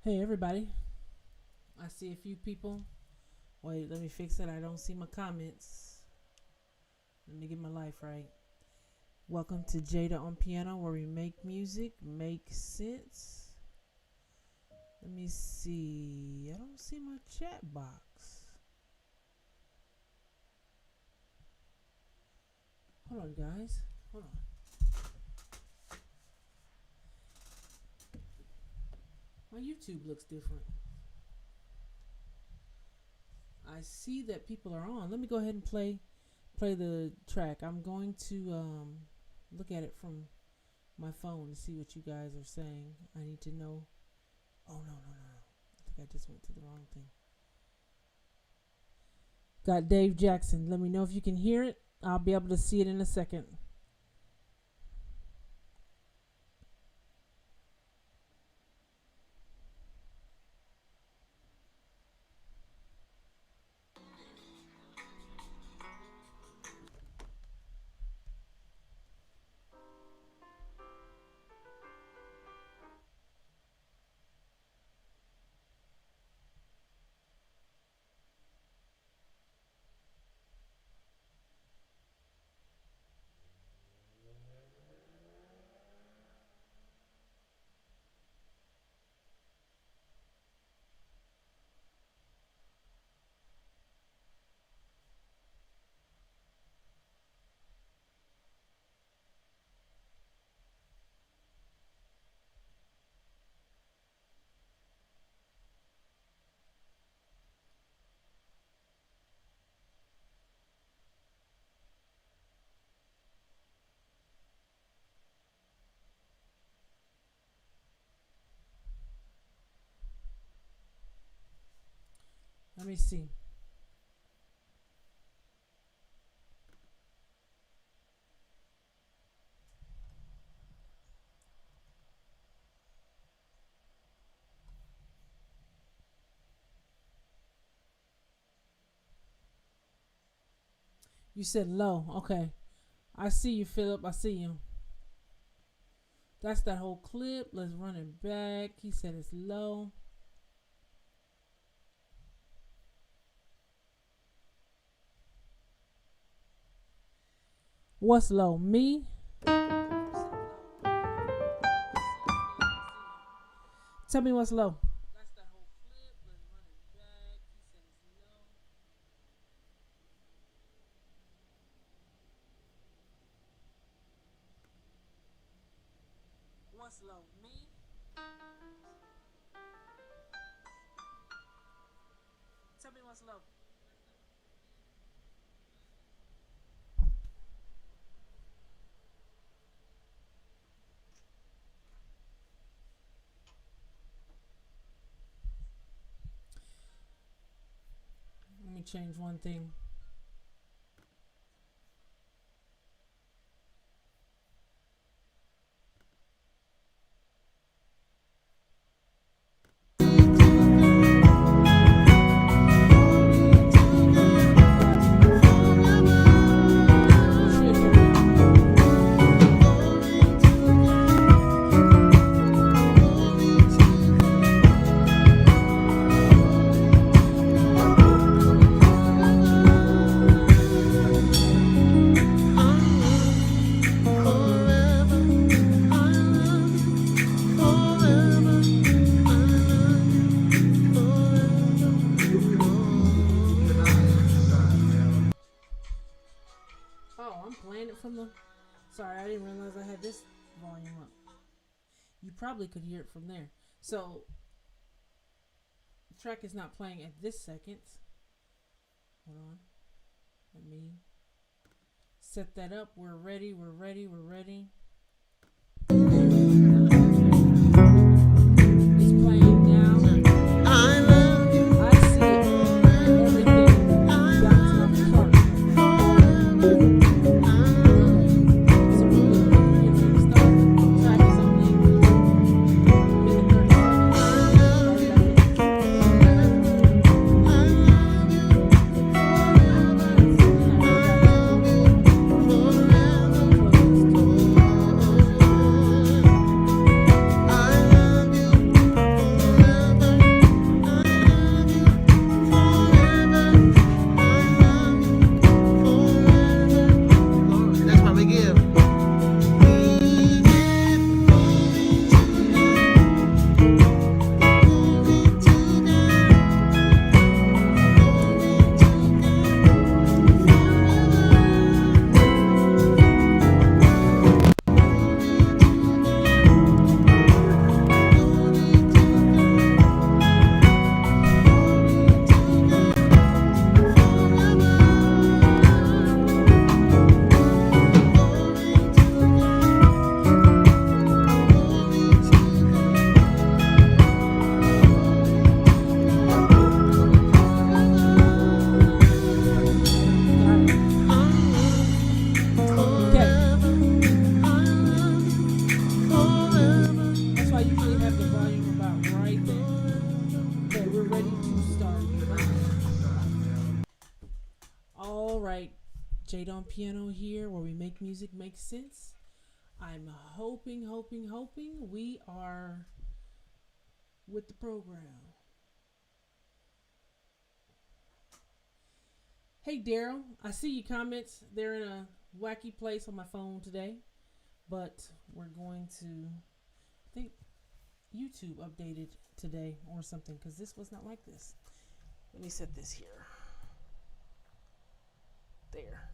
Hey everybody, I see a few people. Wait, let me fix it. I don't see my comments. Let me get my life right. Welcome to Jada on Piano, where we make music make sense. Let me see. I don't see my chat box. Hold on, guys. Hold on. My YouTube looks different. I see that people are on. Let me go ahead and play the track. I'm going to look at it from my phone to see what you guys are saying. I need to know. Oh, no. I think I just went to the wrong thing. Got Dave Jackson. Let me know if you can hear it. I'll be able to see it in a second. Let me see. You said low. Okay. I see you, Philip. I see you. That's that whole clip. Let's run it back. He said it's low. What's low? Me? Tell me what's low. That's that whole clip. Let's run it back. He said it's low. What's low? Me? Tell me what's low. Let me change one thing. Sorry, I didn't realize I had this volume up. You probably could hear it from there. So, the track is not playing at this second. Hold on. Let me set that up. We're ready. It's playing now. I love you. I see it. Everything bouncing off the chart. Jada on piano here, where we make music make sense. I'm hoping we are with the program. Hey Daryl, I see your comments. They're in a wacky place on my phone today, but we're going to, I think YouTube updated today or something, because this was not like this. Let me set this here. There.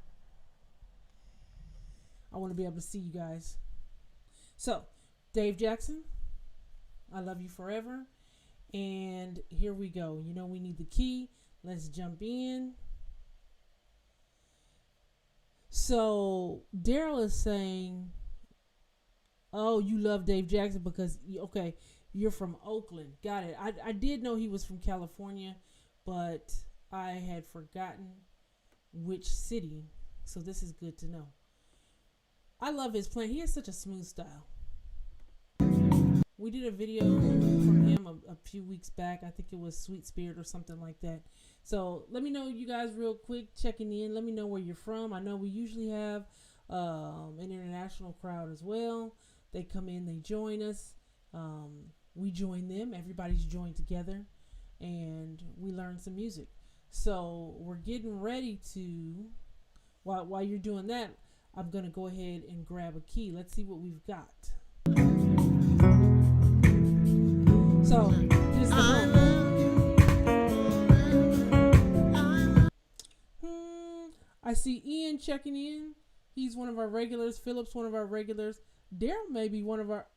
I want to be able to see you guys. So, Dave Jackson, I love you forever. And here we go. You know we need the key. Let's jump in. So, Daryl is saying, oh, you love Dave Jackson because, okay, you're from Oakland. Got it. I did know he was from California, but I had forgotten which city. So this is good to know. I love his playing. He has such a smooth style. We did a video from him a few weeks back. I think it was Sweet Spirit or something like that. So let me know, you guys, real quick, checking in. Let me know where you're from. I know we usually have an international crowd as well. They come in, they join us. We join them. Everybody's joined together, and we learn some music. So we're getting ready to, while you're doing that, I'm going to go ahead and grab a key. Let's see what we've got. So, this is the I see Ian checking in. He's one of our regulars. Philip's one of our regulars. Daryl may be one of our,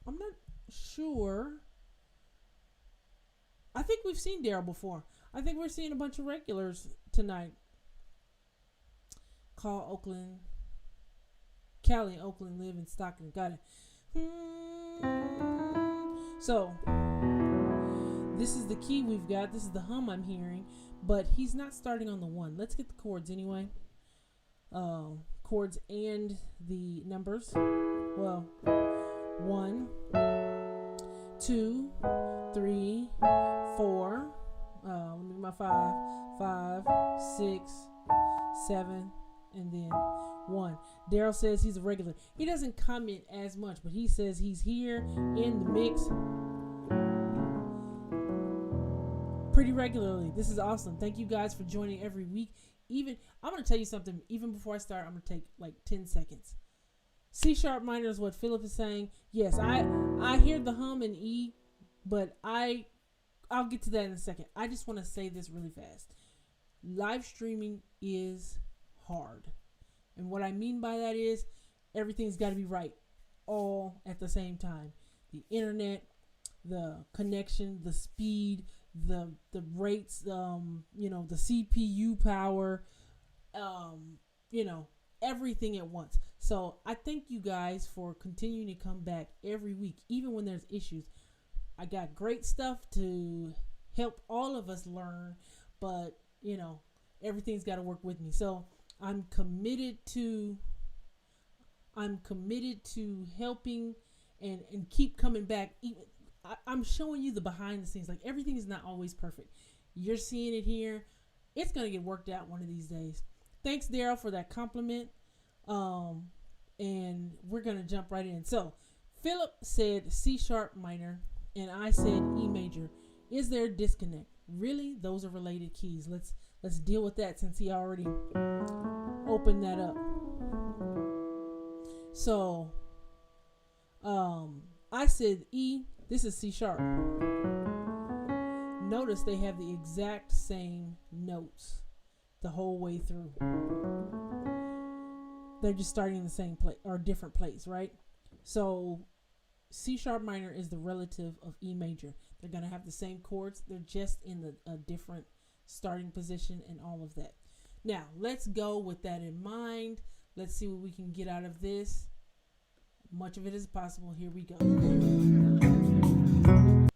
I'm not sure. I think we've seen Daryl before. I think we're seeing a bunch of regulars tonight. Call Oakland. Cali and Oakland live in Stockton. Got it. So, this is the key we've got. This is the hum I'm hearing. But he's not starting on the one. Let's get the chords anyway. Chords and the numbers. Well, 1, 2, 3, 4. Let me get my 5, 6, 7, and then 1. Daryl says he's a regular. He doesn't comment as much, but he says he's here in the mix pretty regularly. This is awesome. Thank you guys for joining every week. Even, I'm going to tell you something. Even before I start, I'm going to take like 10 seconds. C sharp minor is what Philip is saying. Yes, I hear the hum and E, but I'll get to that in a second. I just want to say this really fast. Live streaming is hard. And what I mean by that is everything's got to be right all at the same time. The internet, the connection, the speed, the rates, the CPU power, everything at once. So I thank you guys for continuing to come back every week, even when there's issues. I got great stuff to help all of us learn, but everything's got to work with me. So I'm committed to helping and keep coming back. I'm showing you the behind the scenes. Like, everything is not always perfect. You're seeing it here. It's going to get worked out one of these days. Thanks, Daryl, for that compliment. And we're going to jump right in. So, Philip said C sharp minor, and I said E major. Is there a disconnect? Really? Those are related keys. Let's deal with that since he already opened that up. So, I said E. This is C sharp. Notice they have the exact same notes the whole way through. They're just starting in the same place or different place, right? So C sharp minor is the relative of E major. They're going to have the same chords. They're just in a different starting position and all of that. Now, let's go with that in mind. Let's see what we can get out of this. Much of it is possible. Here we go.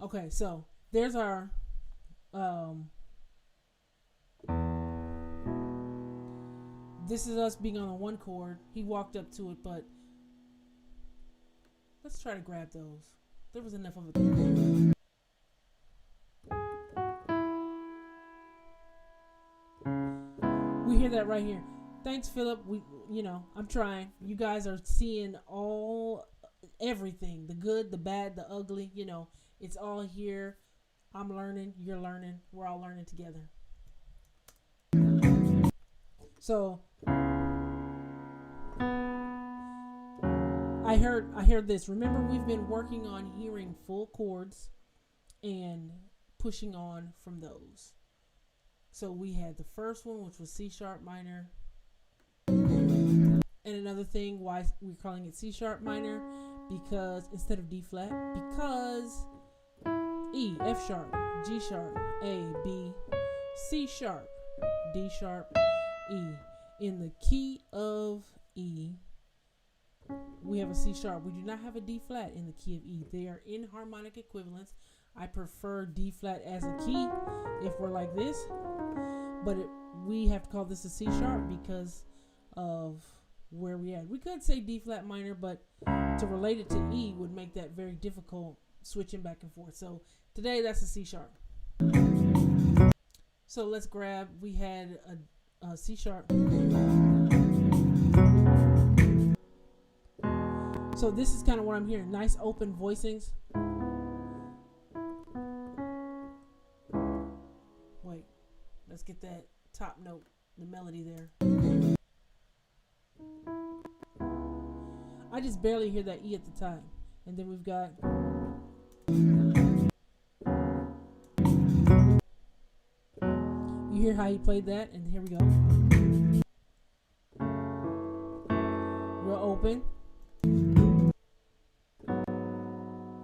Okay, so there's our this is us being on the one chord. He walked up to it, but let's try to grab those. There was enough of it there. We hear that right here. Thanks, Philip. I'm trying. You guys are seeing everything, the good, the bad, the ugly. It's all here. I'm learning. You're learning. We're all learning together. So I heard this. Remember, we've been working on hearing full chords and pushing on from those. So we had the first one, which was C sharp minor. And another thing, why we're calling it C sharp minor, because instead of D flat, because E, F sharp, G sharp, A, B, C sharp, D sharp, E. In the key of E, we have a C sharp. We do not have a D flat in the key of E. They are in harmonic equivalence. I prefer D flat as a key if we're like this, but we have to call this a C sharp because of where we at. We could say D flat minor, but to relate it to E would make that very difficult, switching back and forth. So today that's a C sharp. So let's grab, we had a C sharp. So this is kind of what I'm hearing. Nice open voicings. Wait, let's get that top note, the melody there. I just barely hear that E at the top. And then we've got you hear how he played that, and here we go. Real open.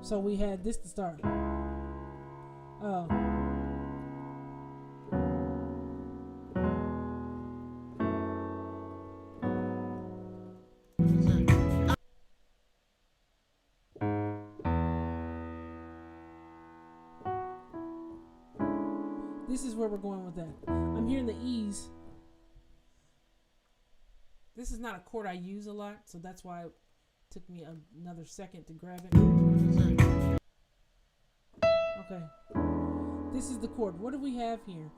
So we had this to start. This is where we're going with that. I'm hearing the E's. This is not a chord I use a lot, so that's why it took me another second to grab it. Okay. This is the chord. What do we have here?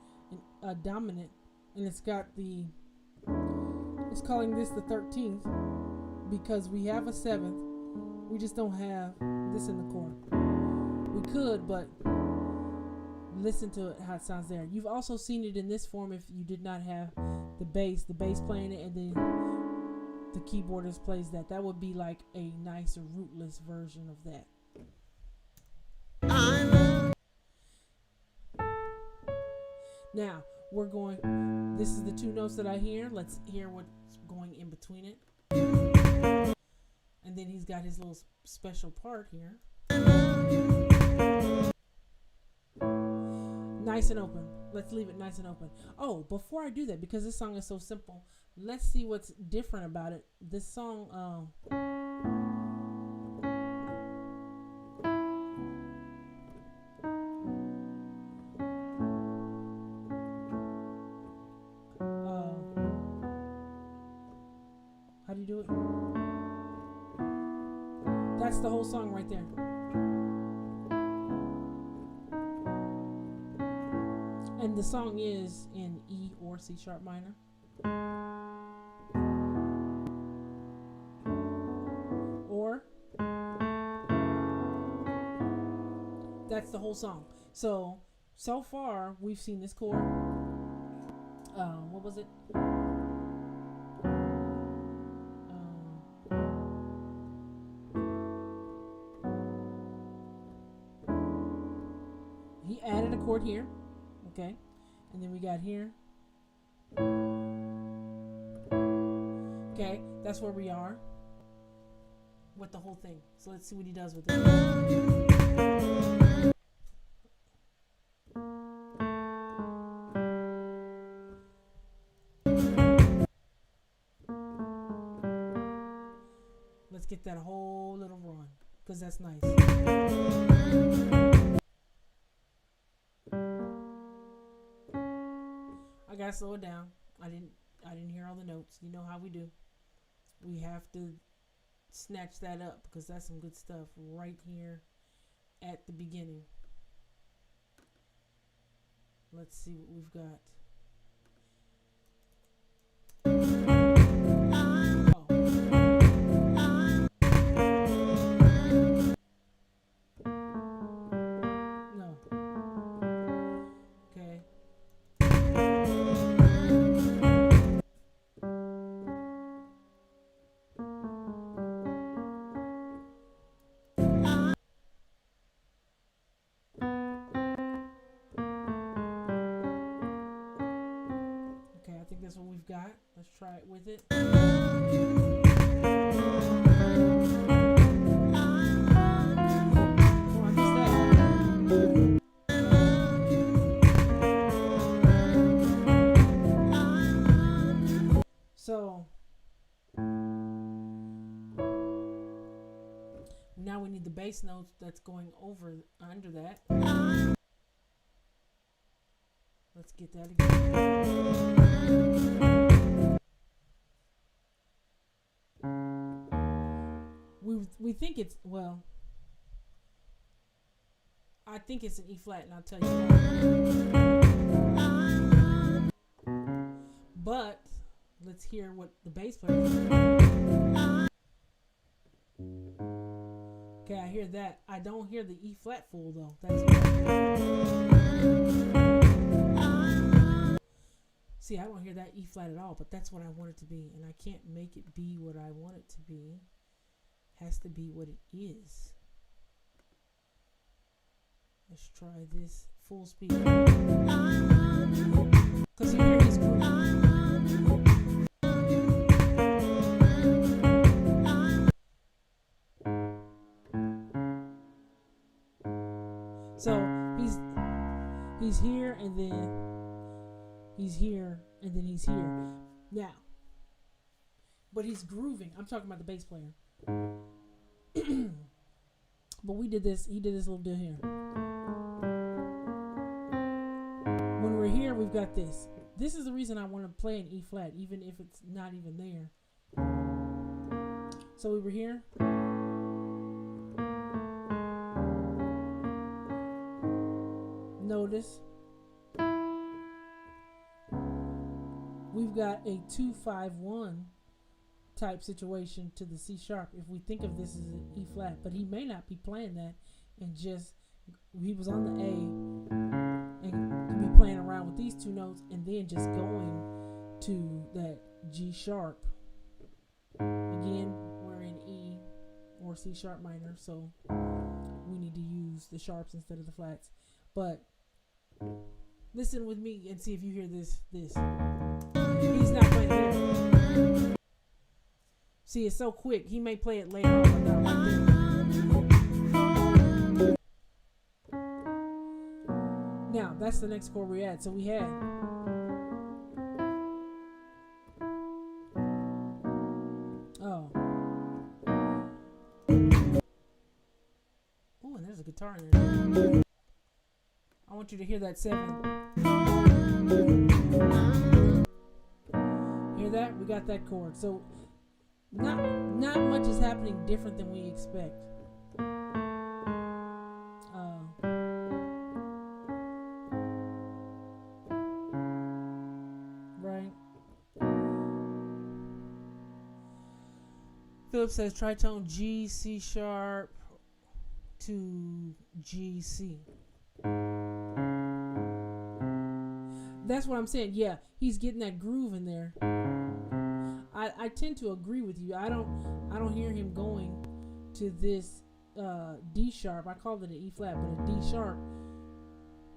A dominant, and it's calling this the 13th because we have a 7th. We just don't have this in the chord. We could, but listen to it, how it sounds there. You've also seen it in this form if you did not have the bass playing it, and then the keyboardist plays that. That would be like a nicer rootless version of that. Now we're going, this is the two notes that I hear. Let's hear what's going in between it. And then he's got his little special part here. Nice and open. Let's leave it nice and open. Oh, before I do that, because this song is so simple, let's see what's different about it. This song, how do you do it? That's the whole song right there. And the song is in E or C sharp minor. Or that's the whole song. So far we've seen this chord. What was it? He added a chord here. Okay, and then we got here. Okay, that's where we are with the whole thing. So let's see what he does with it. Let's get that whole little run, because that's nice. I gotta slow it down. I didn't hear all the notes. You know how we do. We have to snatch that up because that's some good stuff right here at the beginning. Let's see what we've got. with it. So now we need the bass notes that's going over under that. Let's get that again. We think it's, well, I think it's an E flat, and I'll tell you why. But let's hear what the bass player is doing. Okay, I hear that. I don't hear the E flat full though. That's see, I don't hear that E flat at all, but that's what I want it to be, and I can't make it be what I want it to be. It has to be what it is. Let's try this full speed. Because you hear his groove. So he's here, and then he's here, and then he's here. Now, but he's grooving. I'm talking about the bass player. But we did this. He did this little deal here. When we're here, we've got this. This is the reason I want to play an E flat, even if it's not even there. So we were here. Notice we've got a 2-5-1 type situation to the C sharp if we think of this as an E flat, but he may not be playing that, and just he was on the A and could be playing around with these two notes and then just going to that G sharp. Again, we're in E or C sharp minor, so we need to use the sharps instead of the flats. But listen with me and see if you hear this. He's not playing there. See, it's so quick. He may play it later on, but not right there. Now, that's the next chord we're at. So we had and there's a guitar in there. I want you to hear that 7. Hear that? We got that chord. So not much is happening different than we expect. Right? Philip says tritone G, C sharp to G, C. That's what I'm saying. Yeah, he's getting that groove in there. I tend to agree with you. I don't hear him going to this D sharp. I called it an E flat, but a D sharp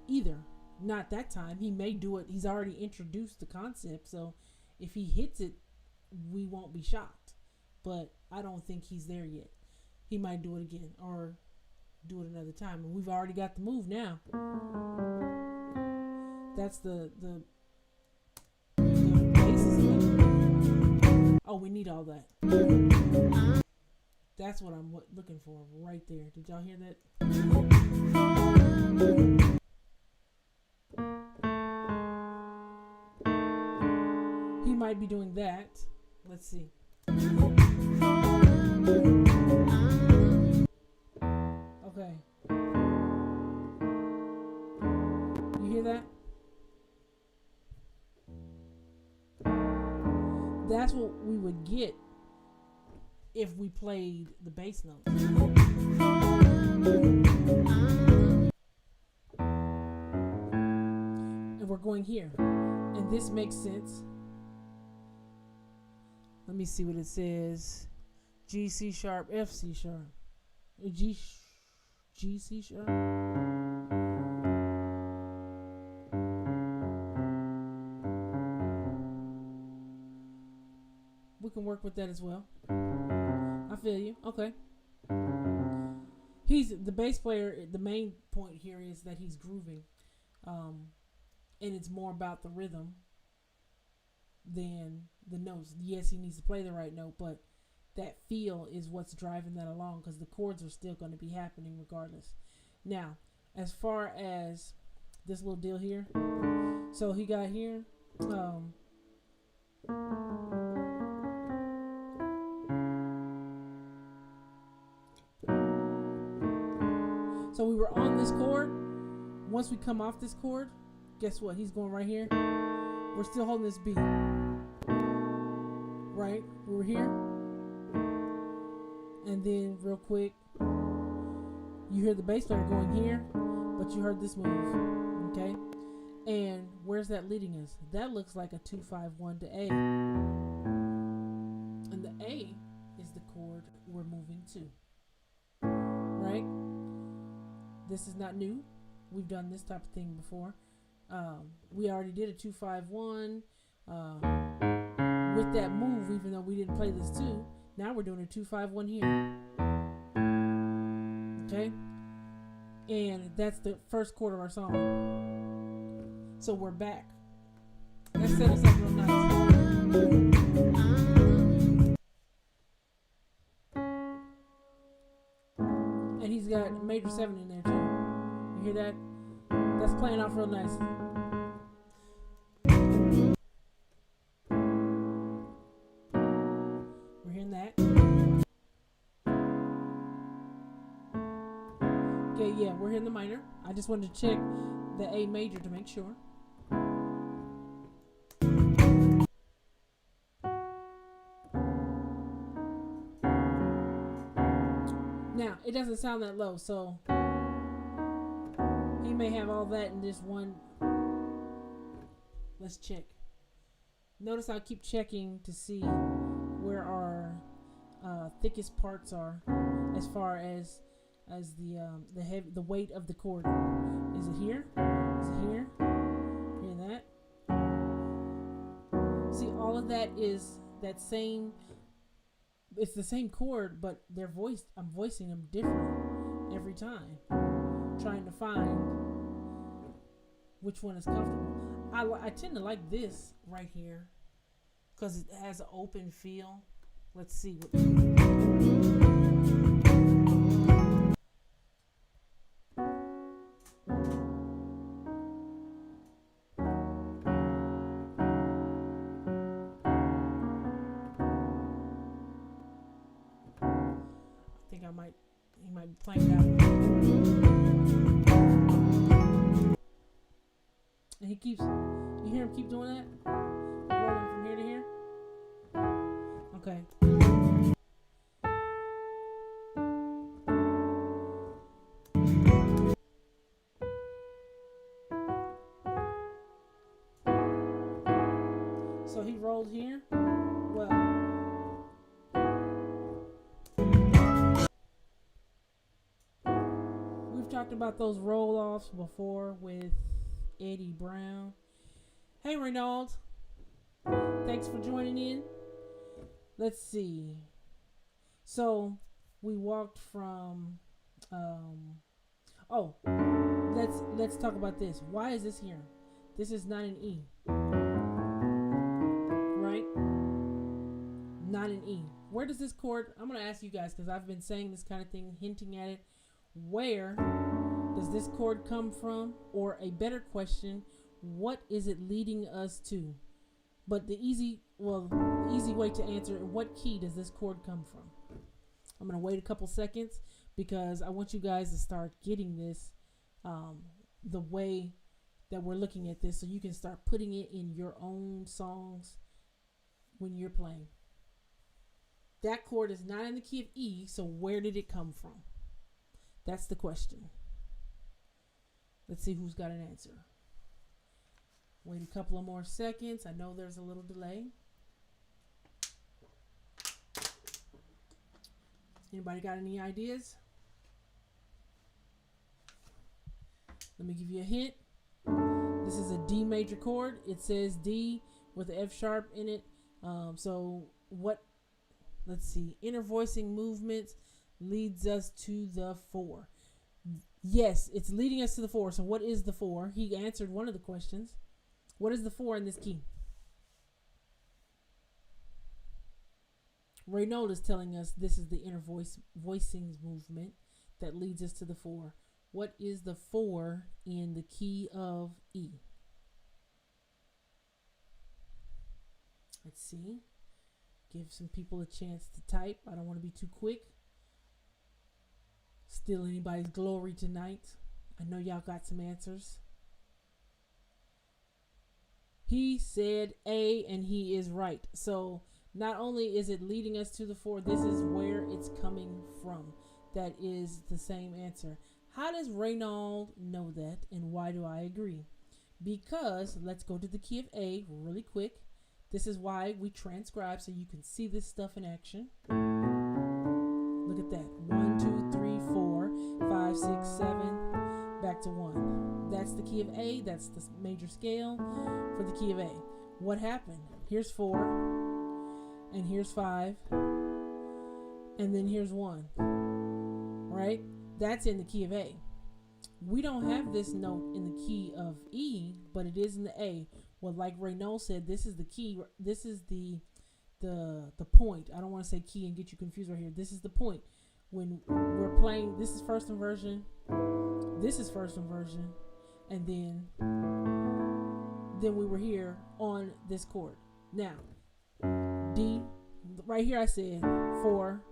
either. Not that time. He may do it. He's already introduced the concept, so if he hits it, we won't be shocked. But I don't think he's there yet. He might do it again or do it another time, and we've already got the move now. That's the basis of it. Oh, we need all that. That's what I'm looking for right there. Did y'all hear that? He might be doing that. Let's see. Okay. You hear that? That's what we would get if we played the bass notes. And we're going here. And this makes sense. Let me see what it says. G, C sharp, F, C sharp. G, C sharp. up with that as well. I feel you. Okay. He's the bass player. The main point here is that he's grooving, and it's more about the rhythm than the notes. Yes, he needs to play the right note, but that feel is what's driving that along, because the chords are still going to be happening regardless. Now, as far as this little deal here, so he got here. So we were on this chord. Once we come off this chord, guess what? He's going right here. We're still holding this beat. Right? We were here. And then real quick, you hear the bass player going here, but you heard this move. Okay? And where's that leading us? That looks like a 2-5-1 to A. And the A is the chord we're moving to. Right? This is not new. We've done this type of thing before. We already did a 2-5-1 with that move, even though we didn't play this too. Now we're doing a 2-5-1 here. Okay? And that's the first chord of our song. So we're back. Let's set us up real nice. And he's got a major 7 in there too. You hear that? That's playing off real nice. We're hearing that. Okay, yeah, we're hearing the minor. I just wanted to check the A major to make sure. Now, it doesn't sound that low, so he may have all that in this one. Let's check. Notice I keep checking to see where our thickest parts are, as far as the weight of the chord. Is it here? Is it here? Hear that? See, all of that is that same. It's the same chord, but they're voiced. I'm voicing them different every time, trying to find which one is comfortable. I tend to like this right here because it has an open feel. Let's see what. He might be playing that one. And he keeps, you hear him keep doing that? Rolling from here to here? Okay. So he rolled here. Well, talked about those roll-offs before with Eddie Brown. Hey, Reynald. Thanks for joining in. Let's see. So we walked from let's talk about this. Why is this here? This is not an E. Right? Not an E. Where does this chord, I'm going to ask you guys because I've been saying this kind of thing, hinting at it. Where does this chord come from? Or a better question, what is it leading us to? But the easy way to answer, what key does this chord come from? I'm going to wait a couple seconds because I want you guys to start getting this the way that we're looking at this, so you can start putting it in your own songs when you're playing. That chord is not in the key of E, so where did it come from? That's the question. Let's see who's got an answer. Wait a couple of more seconds. I know there's a little delay. Anybody got any ideas? Let me give you a hint. This is a D major chord. It says D with an F sharp in it. So what let's see. Inner voicing movements leads us to the 4. Yes, it's leading us to the 4. So what is the 4? He answered one of the questions. What is the 4 in this key? Reynold is telling us this is the inner voicing movement that leads us to the 4. What is the 4 in the key of E? Let's see. Give some people a chance to type. I don't want to be too quick. Steal anybody's glory tonight. I know y'all got some answers. He said A, and he is right. So not only is it leading us to the 4, this is where it's coming from. That is the same answer. How does Reynold know that, and why do I agree? Because let's go to the key of A really quick. This is why we transcribe, so you can see this stuff in action. Look at that. 1, 2, 3, 4, 5, 6, 7, back to 1. That's the key of A. That's the major scale for the key of A. What happened? Here's 4, and here's 5, and then here's 1. Right? That's in the key of A. We don't have this note in the key of E, but it is in the A. Well, like Reynold said, this is the key. This is the point. I don't want to say key and get you confused right here. This is the point. When we're playing, this is first inversion. This is first inversion. And then we were here on this chord. Now, D, right here I said 4,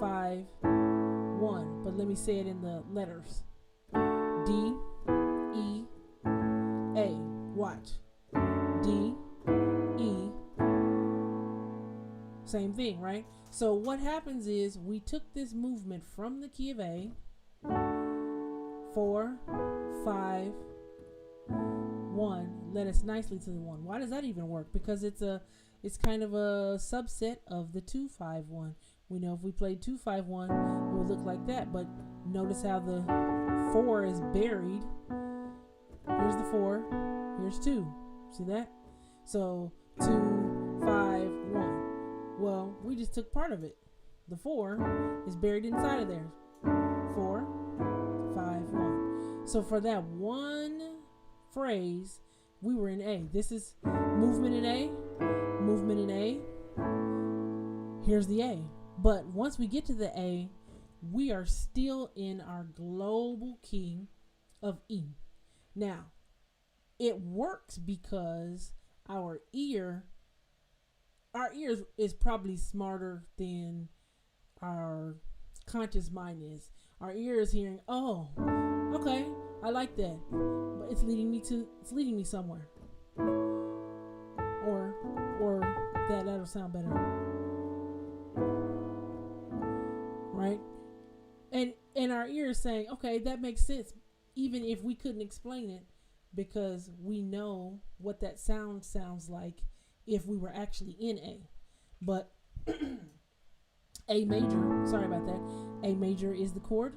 5, 1. But let me say it in the letters. D, E, A. Watch. D, E, same thing, right? So what happens is we took this movement from the key of A, 4, 5, 1, led us nicely to the 1. Why does that even work? Because it's kind of a subset of the 2, 5, 1. We know if we played 2, 5, 1, it would look like that. But notice how the 4 is buried. Here's the 4, here's 2. See that? So 2, 5, 1. Well, we just took part of it. The 4 is buried inside of there. 4, 5, 1. So for that one phrase, we were in A. This is movement in A, movement in A. Here's the A. But once we get to the A, we are still in our global key of E. Now, it works because our ear is probably smarter than our conscious mind is. Our ear is hearing, oh, okay, I like that, but it's leading me somewhere. Or that'll sound better, right? And our ear is saying, okay, that makes sense, even if we couldn't explain it, because we know what that sounds like if we were actually in A. But A major, sorry about that, A major is the chord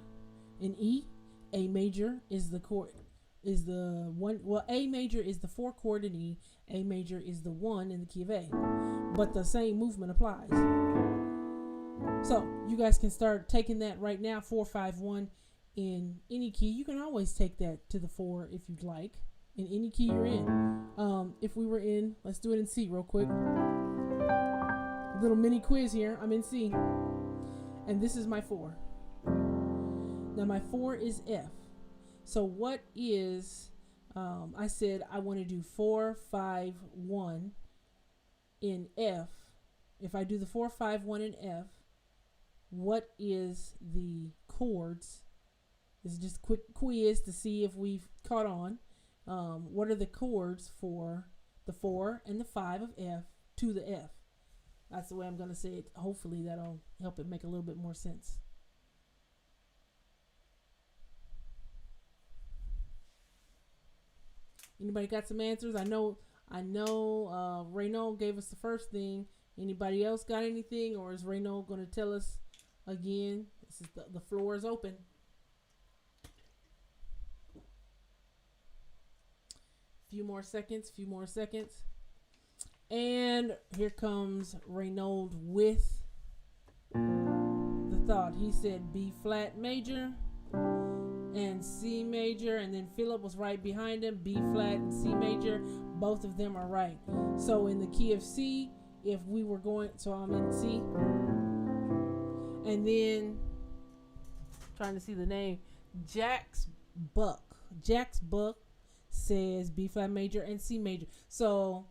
in E. A major is the chord, is the one, well, A major is the 4 chord in E. A major is the 1 in the key of A. But the same movement applies. So you guys can start taking that right now, 4, 5, 1 in any key. You can always take that to the 4 if you'd like, in any key you're in. If we were in, let's do it in C real quick. Little mini quiz here. I'm in C, and this is my 4. Now my 4 is F. So what is, I said I want to do 4, 5, 1 in F. If I do the 4, 5, 1 in F, what is the chords? This is just a quick quiz to see if we've caught on. What are the chords for the 4 and the 5 of F to the F? That's the way I'm going to say it. Hopefully that'll help it make a little bit more sense. Anybody got some answers? I know Reynold gave us the first thing. Anybody else got anything, or is Reynold going to tell us again? This is the floor is open. Few more seconds. And here comes Reynold with the thought. He said B flat major and C major, and then Philip was right behind him. B flat and C major, both of them are right. So in the key of C, if we were going, so I'm in C, and then trying to see the name, Jack's Buck says B flat major and C major. So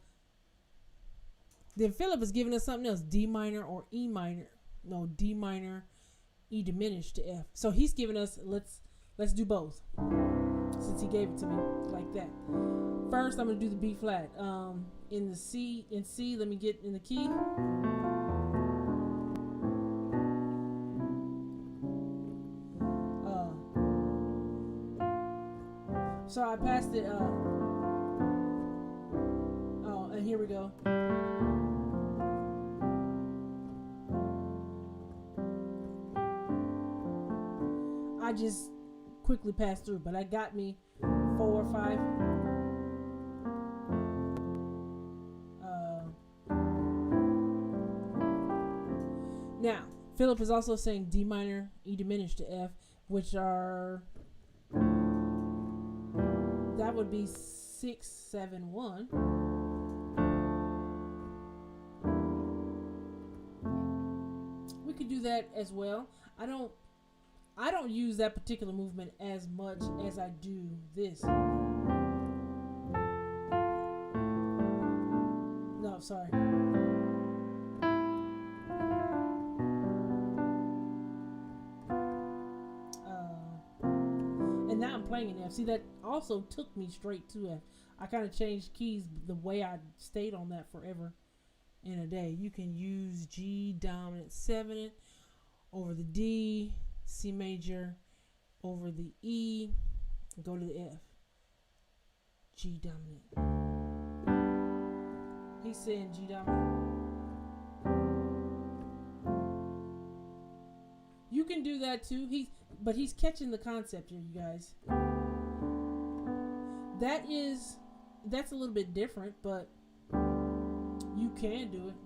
then Philip is giving us something else, D minor or E minor. No, D minor, E diminished to F. So he's giving us, let's do both, since he gave it to me like that. First, I'm gonna do the B flat. In C, let me get in the key. So I passed it. Oh, and here we go. I just quickly passed through, but I got me 4 or 5. Now, Philip is also saying D minor, E diminished to F, which are, that would be 6, 7, 1. We could do that as well. I don't use that particular movement as much as I do this. No, sorry. And now I'm playing in F. See, that also took me straight to F. I kind of changed keys the way I stayed on that forever in a day. You can use G dominant 7 over the D, C major over the E, go to the F. G dominant. He's saying G dominant. You can do that too. But he's catching the concept here, you guys. That's a little bit different, but you can do it.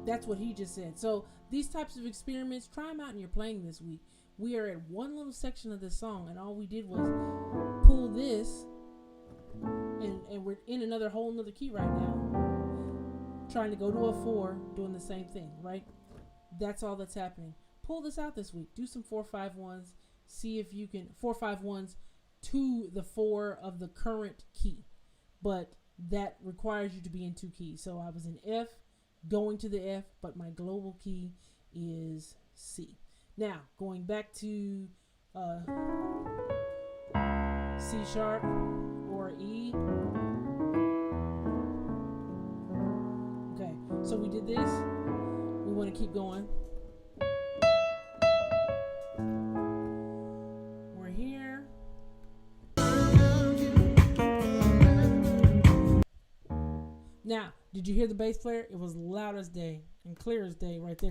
That's what he just said. So these types of experiments, try them out in your playing this week. We are at one little section of this song, and all we did was pull this, and we're in another whole nother key right now, trying to go to a 4, doing the same thing, right? That's all that's happening. Pull this out this week. Do some 4-5-1s. See if you can 4-5-1s to the 4 of the current key, but that requires you to be in 2 keys. So I was in F, going to the F, but my global key is C. Now going back to C sharp or E. Okay, so we did this. We want to keep going. We're here. Now, did you hear the bass player? It was loud as day and clear as day right there.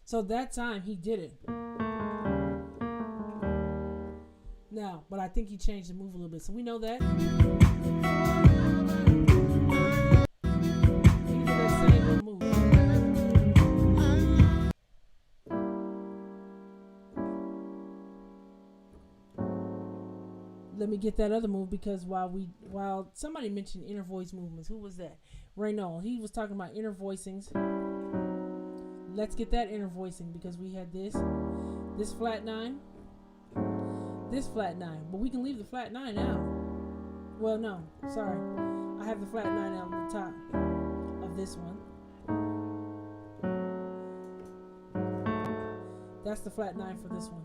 So that time he did it. Now, but I think he changed the move a little bit. So we know that. He did that same little move. Let me get that other move, because while somebody mentioned inner voice movements, who was that? Raynold. He was talking about inner voicings. Let's get that inner voicing, because we had this flat 9, this flat 9, but we can leave the flat 9 out. Well, no, sorry, I have the flat 9 out on the top of this one. That's the flat 9 for this one.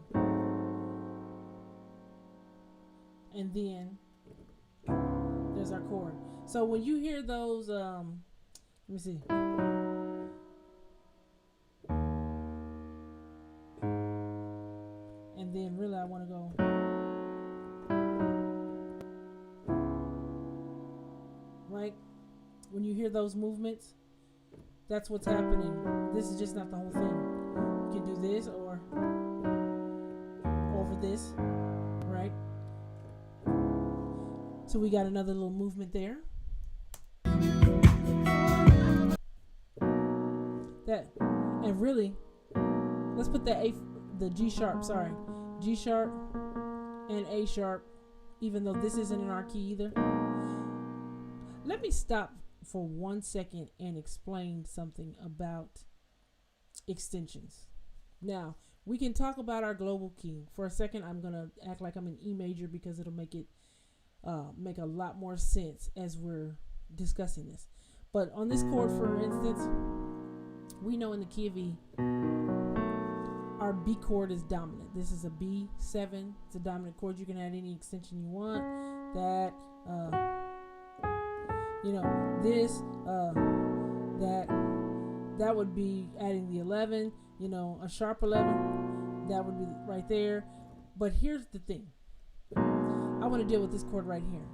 And then there's our chord. So when you hear those, let me see. And then really I want to go. Right? When you hear those movements, that's what's happening. This is just not the whole thing. You can do this or over this, right? So we got another little movement there. That, and really, let's put the G sharp, sorry, G sharp and A sharp, even though this isn't in our key either. Let me stop for 1 second and explain something about extensions. Now, we can talk about our global key. For a second, I'm going to act like I'm in E major because it'll make it make a lot more sense as we're discussing this. But on this chord, for instance, we know in the key of E, our B chord is dominant. This is a B7. It's a dominant chord. You can add any extension you want. That, this, that would be adding the 11, a sharp 11. That would be right there. But here's the thing. I want to deal with this chord right here.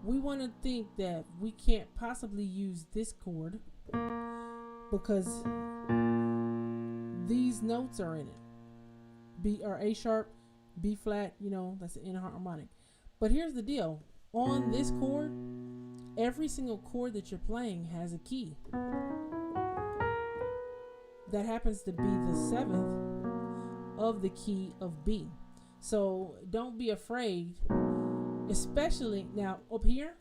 We want to think that we can't possibly use this chord because these notes are in it. B or A sharp, B flat, that's an enharmonic. But here's the deal. On this chord, every single chord that you're playing has a key. That happens to be the 7th of the key of B. So don't be afraid, especially now up here.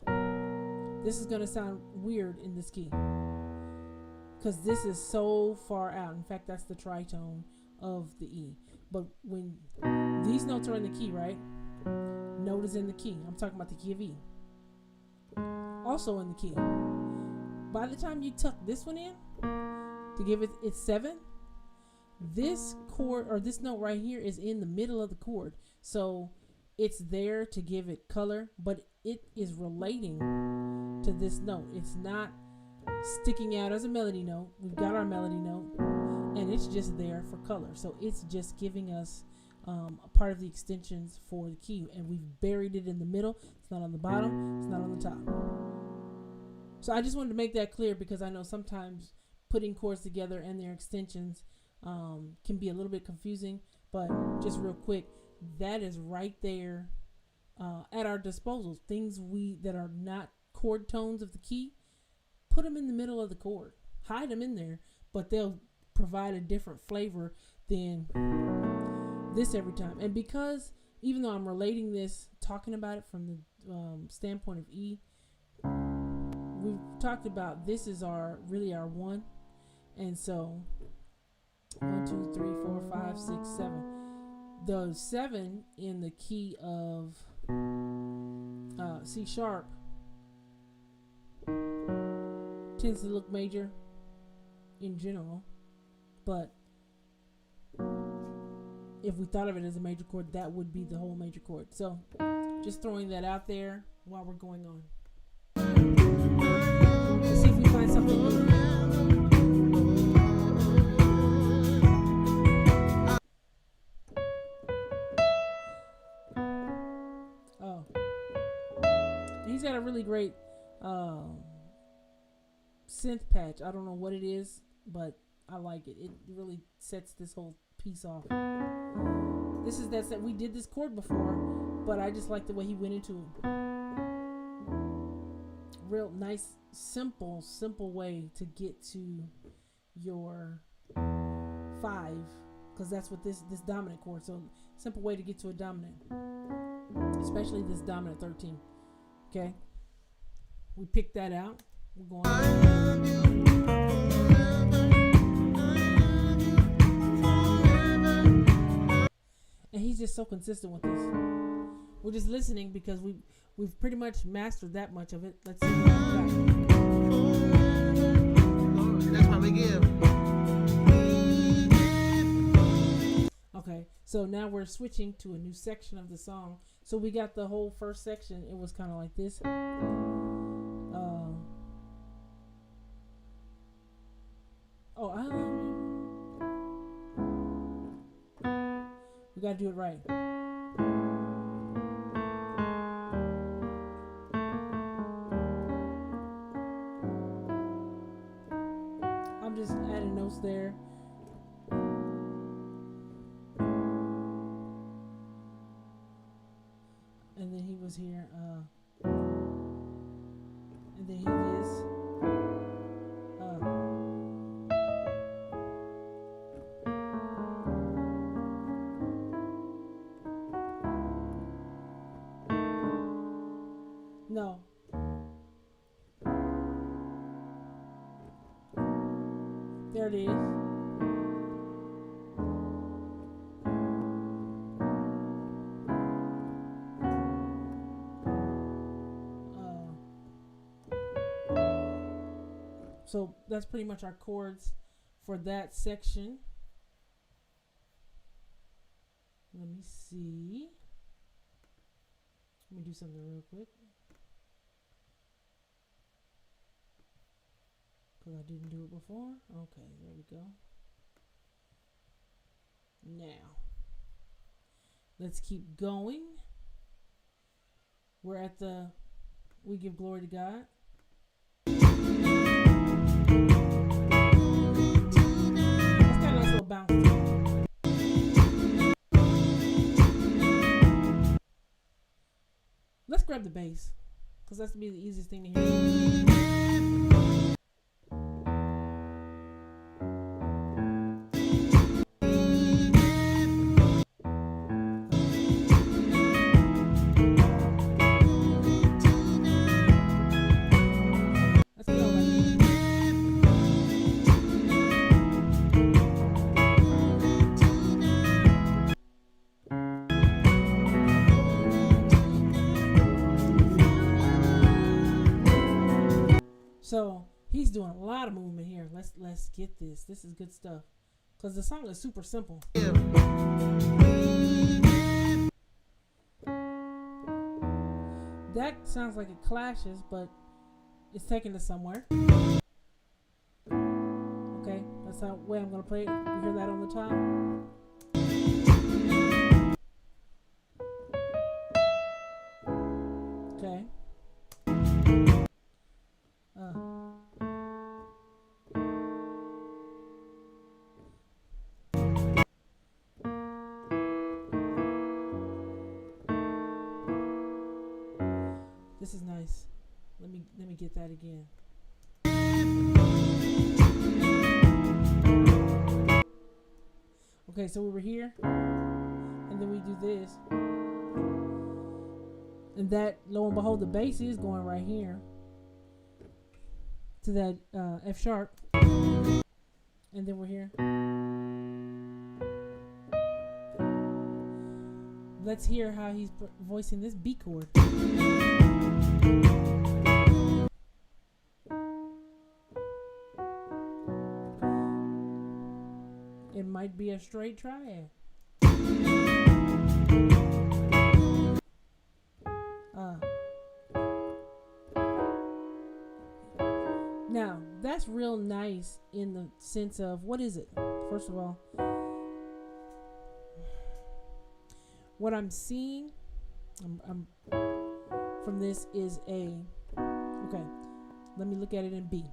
This is going to sound weird in this key because this is so far out. In fact, that's the tritone of the E. But when these notes are in the key, right? Note is in the key. I'm talking about the key of E. Also in the key. By the time you tuck this one in to give it its 7, this chord or this note right here is in the middle of the chord. So it's there to give it color, but it is relating to this note. It's not sticking out as a melody note. We've got our melody note, and it's just there for color. So it's just giving us a part of the extensions for the key, and we've buried it in the middle. It's not on the bottom. It's not on the top. So I just wanted to make that clear because I know sometimes putting chords together and their extensions can be a little bit confusing. But just real quick, that is right there at our disposal. Things that are not chord tones of the key, put them in the middle of the chord. Hide them in there, but they'll provide a different flavor than this every time. And because even though I'm relating this, talking about it from the standpoint of E, we've talked about this is really our 1. And so 1, 2, 3, 4, 5, 6, 7. The 7 in the key of C sharp tends to look major in general, but if we thought of it as a major chord, that would be the whole major chord. So just throwing that out there while we're going on. Let's see if we find something new. Oh, he's got a really great synth patch. I don't know what it is, but I like it. It really sets this whole piece off. This is that set. We did this chord before, but I just like the way he went into it. Real nice, simple way to get to your 5, because that's what this dominant chord. So simple way to get to a dominant, especially this dominant 13. Okay, we picked that out. We're going. And he's just so consistent with this. We're just listening because we've pretty much mastered that much of it. Let's see what we got. That's why we give. Okay, so now we're switching to a new section of the song. So we got the whole first section. It was kind of like this. We gotta do it right. I'm just adding notes there. And then he was here. And then he is. There it is. So that's pretty much our chords for that section. Let me see. Let me do something real quick. Because I didn't do it before. Okay, there we go. Now, let's keep going. We're at the We Give Glory to God. Let's got a nice little bounce to it. Let's grab the bass, because that's to be the easiest thing to hear. Let's go. So he's doing a lot of movement here. Let's get this. This is good stuff. Because the song is super simple. That sounds like it clashes, but it's taking us somewhere. Okay, that's the way I'm going to play it. You hear that on the top? Okay. This is nice. Let me get that again. Okay, so we were here, and then we do this, and that, lo and behold, the bass is going right here to that F sharp, and then we're here. Let's hear how he's voicing this B chord. It might be a straight triad. Now, that's real nice in the sense of, what is it? First of all, what I'm seeing from this is okay, let me look at it in B,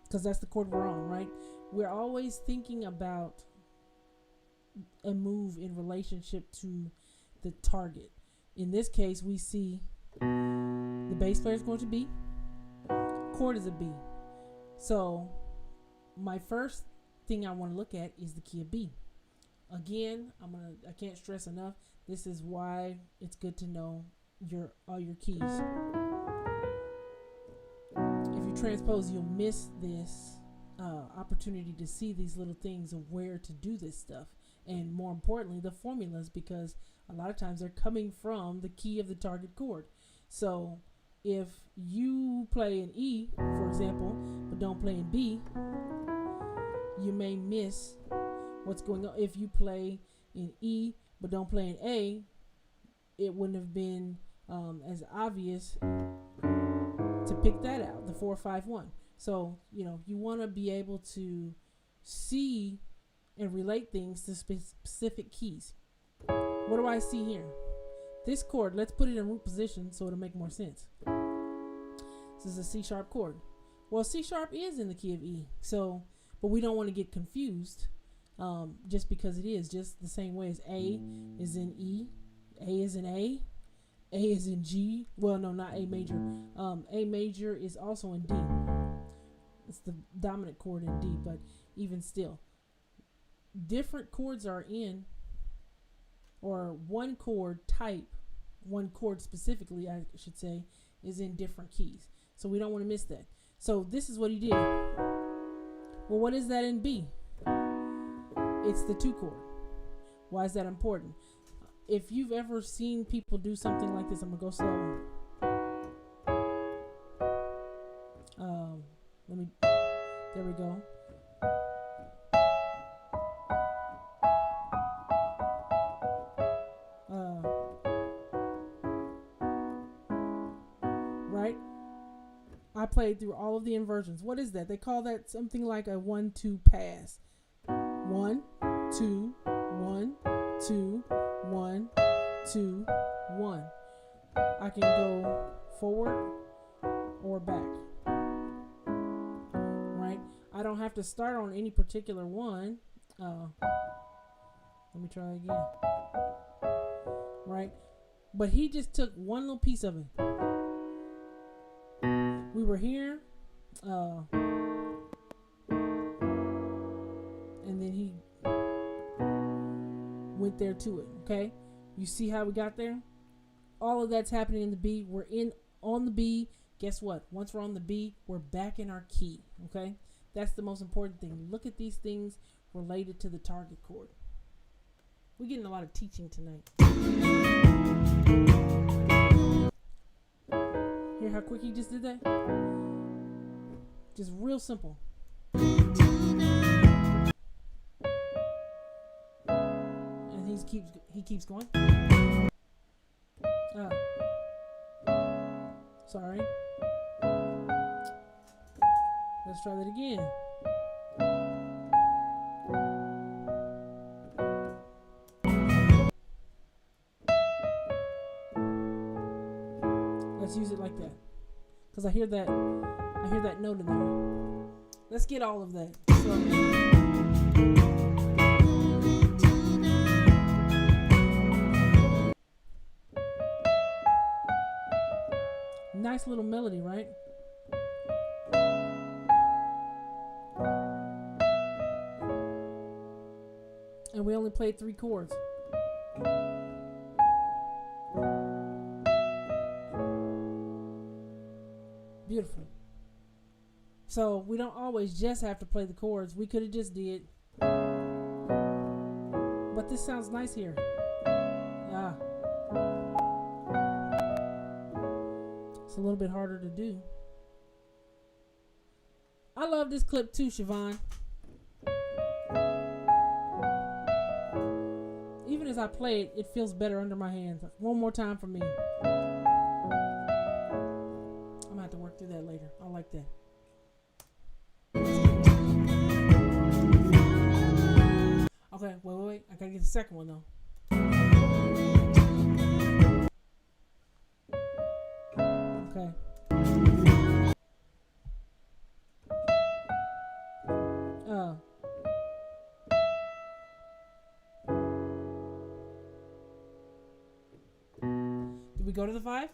because that's the chord we're on, right? We're always thinking about a move in relationship to the target. In this case, we see the bass player is going to B, chord is a B. So my first thing I want to look at is the key of B. Again, I can't stress enough, this is why it's good to know all your keys. If you transpose, you'll miss this opportunity to see these little things of where to do this stuff, and more importantly, the formulas, because a lot of times they're coming from the key of the target chord. So if you play an E, for example, but don't play in B, you may miss what's going on. If you play in E but don't play in A, it wouldn't have been as obvious to pick that out, the 4-5-1. So you want to be able to see and relate things to specific keys. What do I see here? This chord, let's put it in root position so it'll make more sense. This is a C sharp chord. Well, C sharp is in the key of E, but we don't want to get confused just because it is, just the same way as A is in E, A is in A is in G. Well, no, not A major. A major is also in D. It's the dominant chord in D, but even still, different chords are in, or one chord type, one chord specifically, I should say, is in different keys. So we don't want to miss that. So this is what he did. Well, what is that in B? It's the 2 chord. Why is that important? If you've ever seen people do something like this, I'm gonna go slow. There we go. Right? I played through all of the inversions. What is that? They call that something like a 1-2 pass. 1, 2, 1, 2, 1, 2, 1. I can go forward or back. Right? I don't have to start on any particular one. Let me try again. Right? But he just took one little piece of it. We were here, and then he went there to it. Okay, you see how we got there? All of that's happening in the B. We're on the B. Guess what? Once we're on the B, we're back in our key. Okay, that's the most important thing. Look at these things related to the target chord. We're getting a lot of teaching tonight. Hear how quick he just did that? Just real simple. And he keeps going. Sorry. Let's try that again. Let's use it like that, because I hear that note in there. Let's get all of that. Nice little melody, right? And we only played 3 chords. Beautiful. So we don't always just have to play the chords. We could have just did. But this sounds nice here. It's a little bit harder to do. I love this clip too, Siobhan. Even as I play it, it feels better under my hands. One more time for me. I'm gonna have to work through that later. I like that. Okay, wait. I gotta get the second one though. Okay. Did we go to the 5?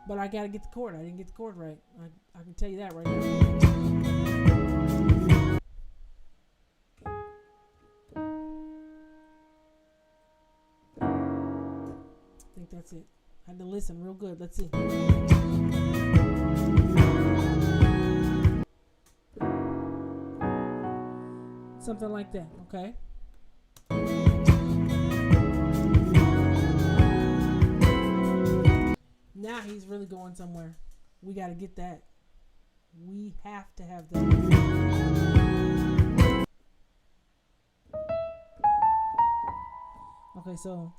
But I gotta get the chord. I didn't get the chord right. I can tell you that right now. I think that's it. I had to listen real good. Let's see. Something like that, okay? Now he's really going somewhere. We got to get that. We have to have that. Okay, so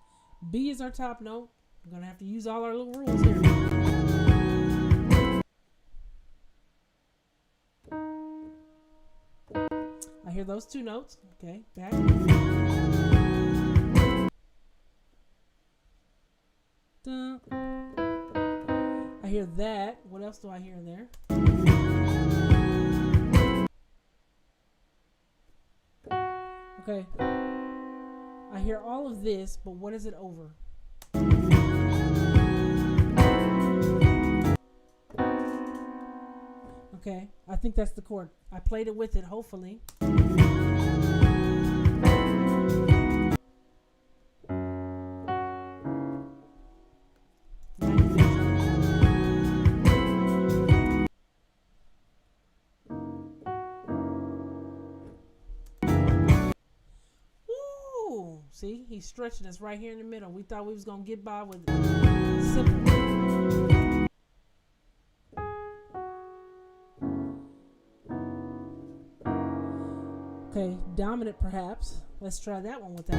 B is our top note. I'm going to have to use all our little rules here. I hear those 2 notes. Okay, back. Dun. I hear that. What else do I hear in there? Okay. I hear all of this, but what is it over? Okay, I think that's the chord. I played it with it, hopefully. See, he's stretching us right here in the middle. We thought we was gonna get by with simple. Okay, dominant perhaps. Let's try that one with that.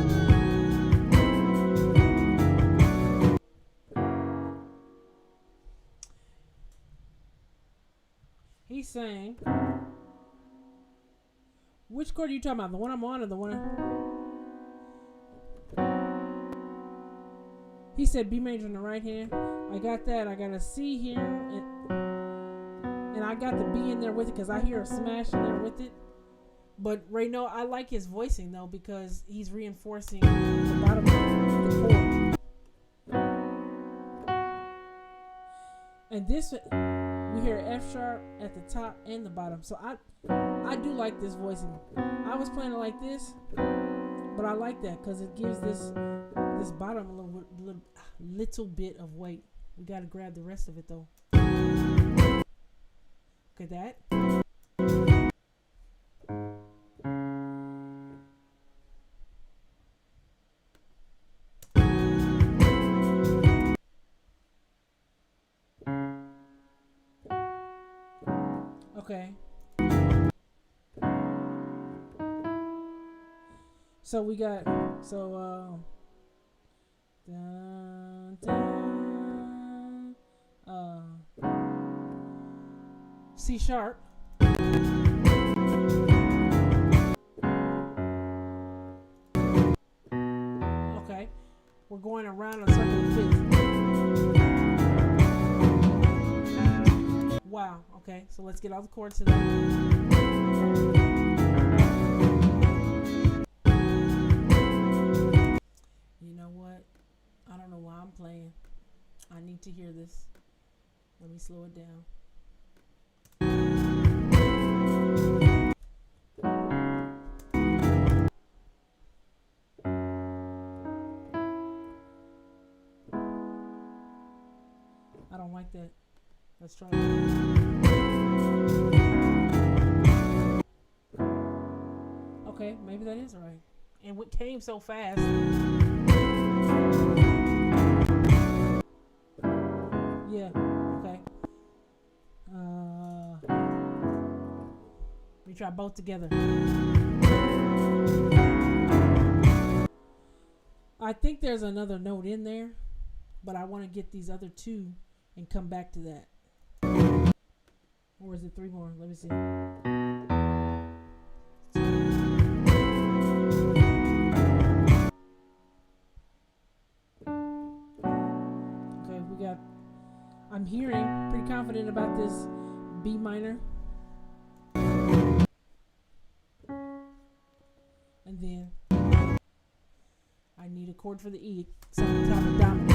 He's saying, which chord are you talking about? The one I'm on or the one He said B major in the right hand. I got that. I got a C here, and I got the B in there with it because I hear a smash in there with it. But Rayno, I like his voicing though because he's reinforcing the bottom of the chord. And this, we hear F sharp at the top and the bottom. So I do like this voicing. I was playing it like this, but I like that because it gives this bottom a little bit of weight. We got to grab the rest of it though. Look at that. Okay. So we got dun, dun, C sharp. Okay. We're going around a circle of fifths. Wow. Okay. So let's get all the chords to that. You know what? I don't know why I'm playing. I need to hear this. Let me slow it down. I don't like that. Let's try it. Okay, maybe that is right. And what came so fast. Yeah, okay. We try both together. I think there's another note in there, but I want to get these other two and come back to that. Or is it three more? Let me see. Okay, we got, I'm hearing, pretty confident about this B minor. And then I need a chord for the E, some type of dominant.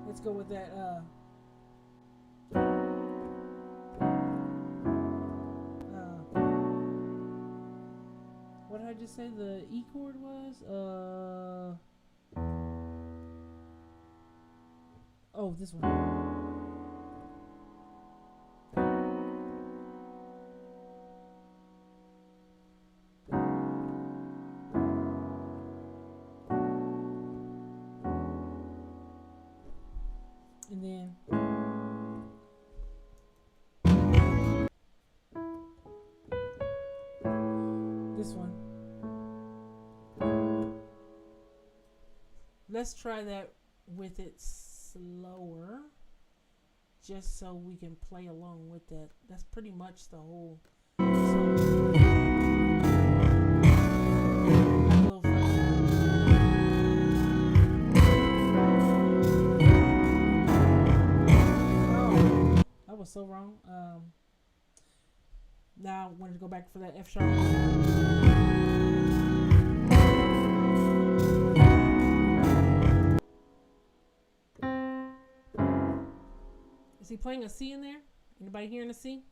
Let's go with that. What did I just say the E chord was? Oh, this one. And then this one. Let's try that with it slower, just so we can play along with that. That's pretty much the whole song. That was so wrong. Now I wanted to go back for that F sharp. Is he playing a C in there? Anybody hearing a C?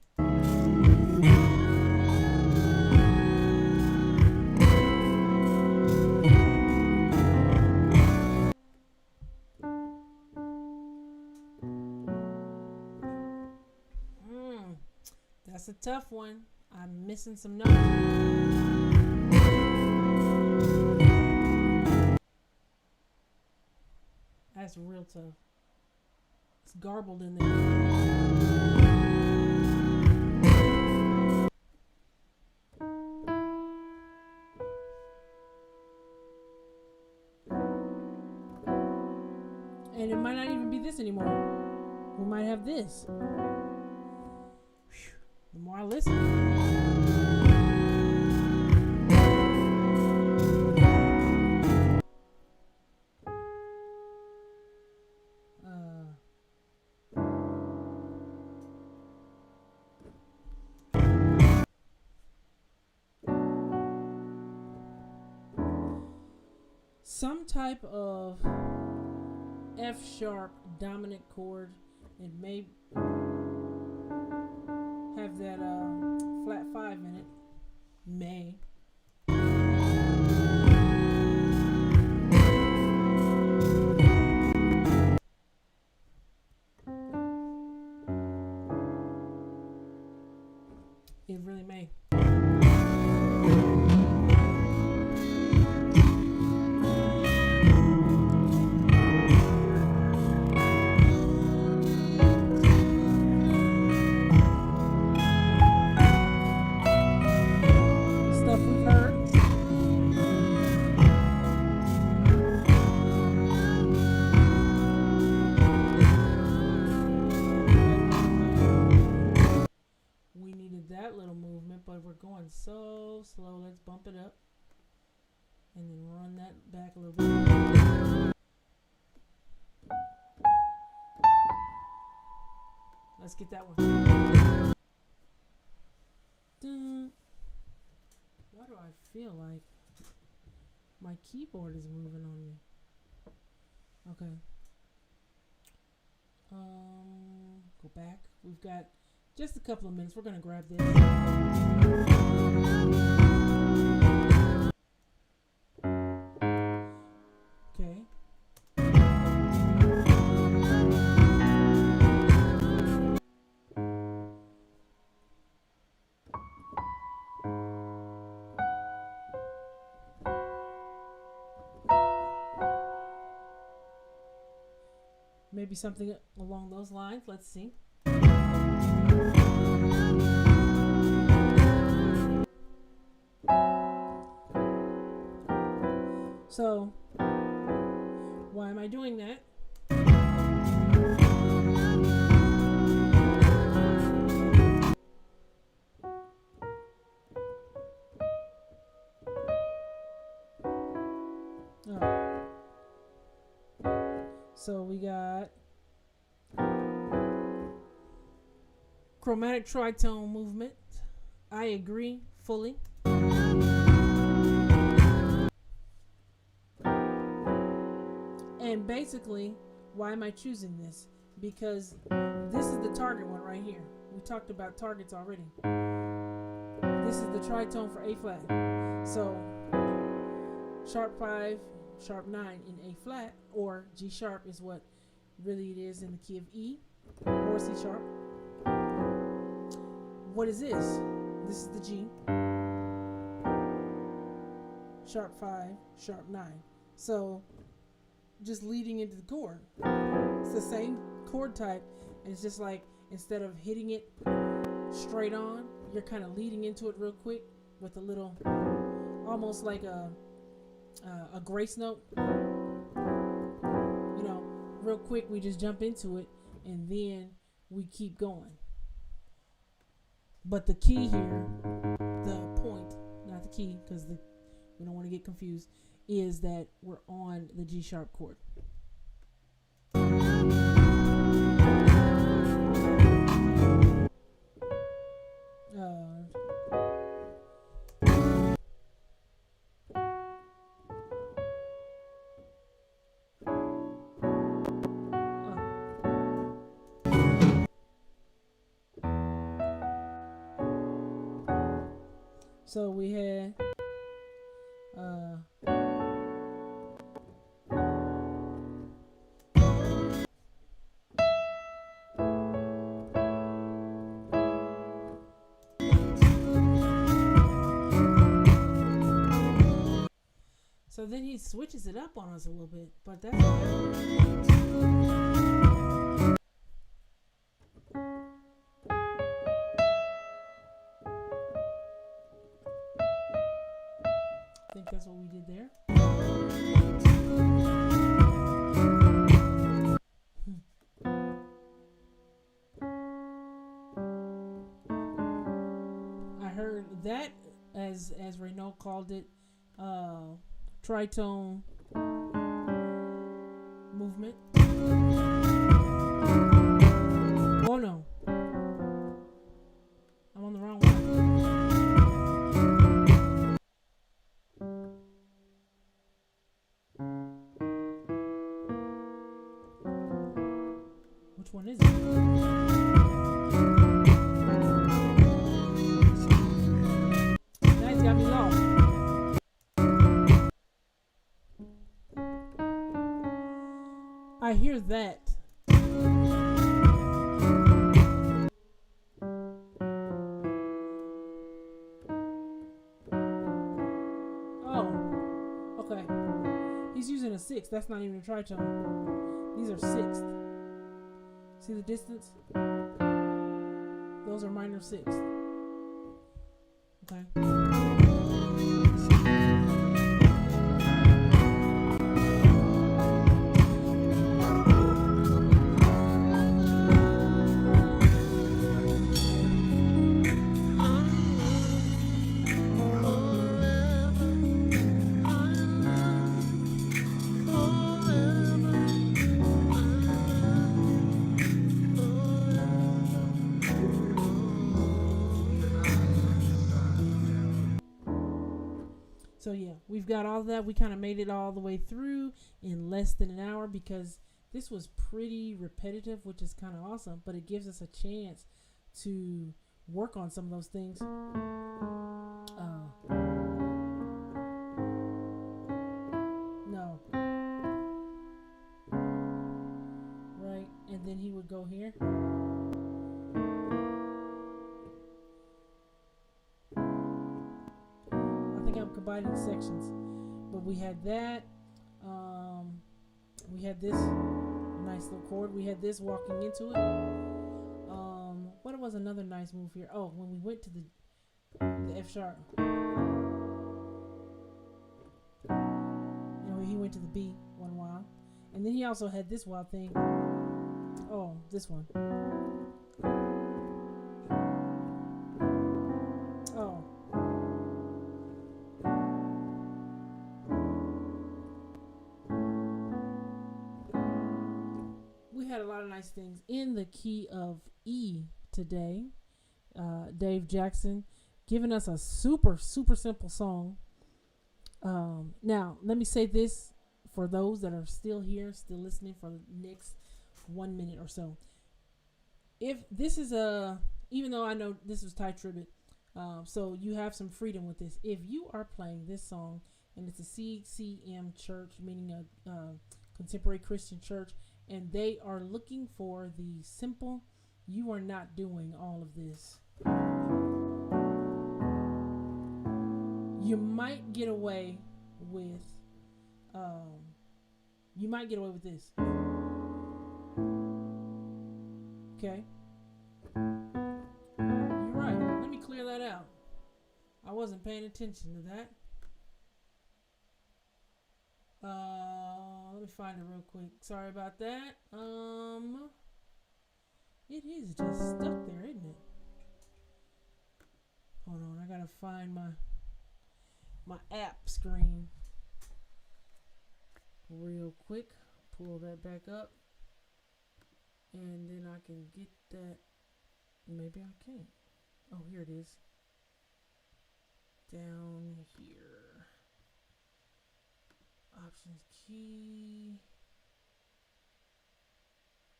That's a tough one. I'm missing some notes. That's real tough. It's garbled in there. And it might not even be this anymore. We might have this. Whew. The more I listen. Some type of F sharp dominant chord. It may have that flat 5 in it. May. It really may. Going so slow. Let's bump it up and then run that back a little bit. Let's get that one. Dun. Why do I feel like my keyboard is moving on me? Okay. Go back. We've got just a couple of minutes. We're going to grab this. Okay. Maybe something along those lines. Let's see. So, why am I doing that? Oh. So we got chromatic tritone movement. I agree fully. And basically, why am I choosing this? Because this is the target one right here. We talked about targets already. This is the tritone for A flat. So, sharp 5, sharp 9 in A flat, or G sharp is what really it is in the key of E, or C sharp. What is this? This is the G. Sharp 5, sharp 9. So, just leading into the chord. It's the same chord type, and it's just like instead of hitting it straight on, you're kind of leading into it real quick with a little, almost like a grace note. You know, real quick we just jump into it and then we keep going. But the key here, the point, not the key, because we don't want to get confused, is that we're on the G sharp chord. So we had So then he switches it up on us a little bit, but that's okay. I think that's what we did there. I heard that, as Renault called it, tritone movement. Oh no, I'm on the wrong one. Which one is it? Now it's got me lost. I hear that. Oh, okay. He's using a sixth. That's not even a tritone. These are sixths. See the distance? Those are minor sixths. Okay. So yeah, we've got all of that. We kind of made it all the way through in less than an hour because this was pretty repetitive, which is kind of awesome, but it gives us a chance to work on some of those things. No. Right, and then he would go here. I'm combining sections, but we had that. We had this nice little chord. We had this walking into it. What was another nice move here? Oh, when we went to the F sharp, and he went to the B one while, and then he also had this wild thing. Oh, this one. Oh. Had a lot of nice things in the key of E today. Dave Jackson giving us a super simple song. Now let me say this for those that are still here, still listening for the next 1 minute or so. If this is even though I know this was Ty Tribbett, so you have some freedom with this. If you are playing this song and it's a CCM church, meaning a contemporary Christian church, and they are looking for the simple, you are not doing all of this. You might get away with this. Okay. You're right. Let me clear that out. I wasn't paying attention to that. Let me find it real quick. Sorry about that. It is just stuck there, isn't it? Hold on, I gotta find my app screen real quick. Pull that back up, and then I can get that. Maybe I can't. Oh, here it is. Down here. Options key.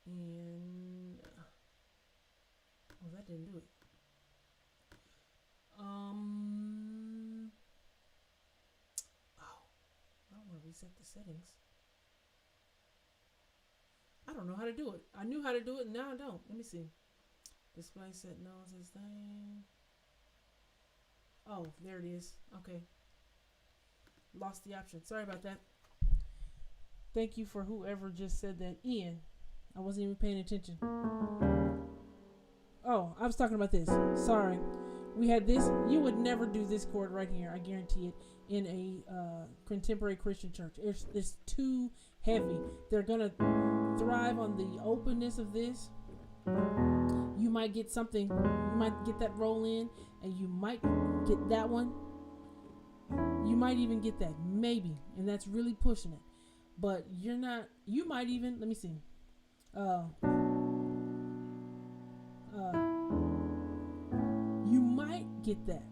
And that didn't do it. I don't want to reset the settings. I don't know how to do it. I knew how to do it and now I don't. Let me see. Display set knows this thing. Oh, there it is. Okay. Lost the option. Sorry about that. Thank you for whoever just said that. Ian. I wasn't even paying attention. Oh, I was talking about this. Sorry. We had this. You would never do this chord right here. I guarantee it. In a contemporary Christian church. It's too heavy. They're going to thrive on the openness of this. You might get something. You might get that roll in. And you might get that one. You might even get that. Maybe. And that's really pushing it. But you're not. You might even. Let me see. You might get that.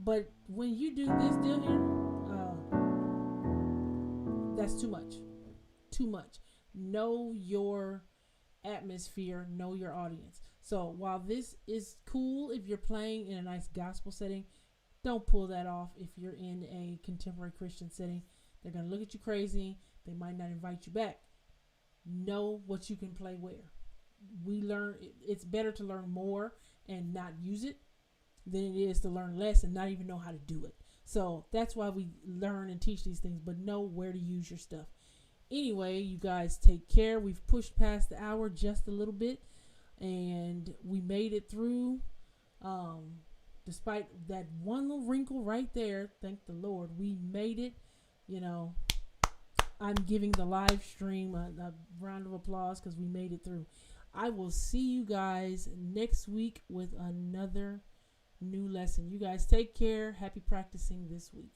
But when you do this deal here, that's too much. Too much. Know your atmosphere. Know your audience. So while this is cool if you're playing in a nice gospel setting, don't pull that off if you're in a contemporary Christian setting. They're going to look at you crazy. They might not invite you back. Know what you can play where. We learn, it's better to learn more and not use it than it is to learn less and not even know how to do it. So that's why we learn and teach these things, but know where to use your stuff. Anyway, you guys take care. We've pushed past the hour just a little bit and we made it through. Despite that one little wrinkle right there, thank the Lord, we made it. You know, I'm giving the live stream a round of applause because we made it through. I will see you guys next week with another new lesson. You guys take care. Happy practicing this week.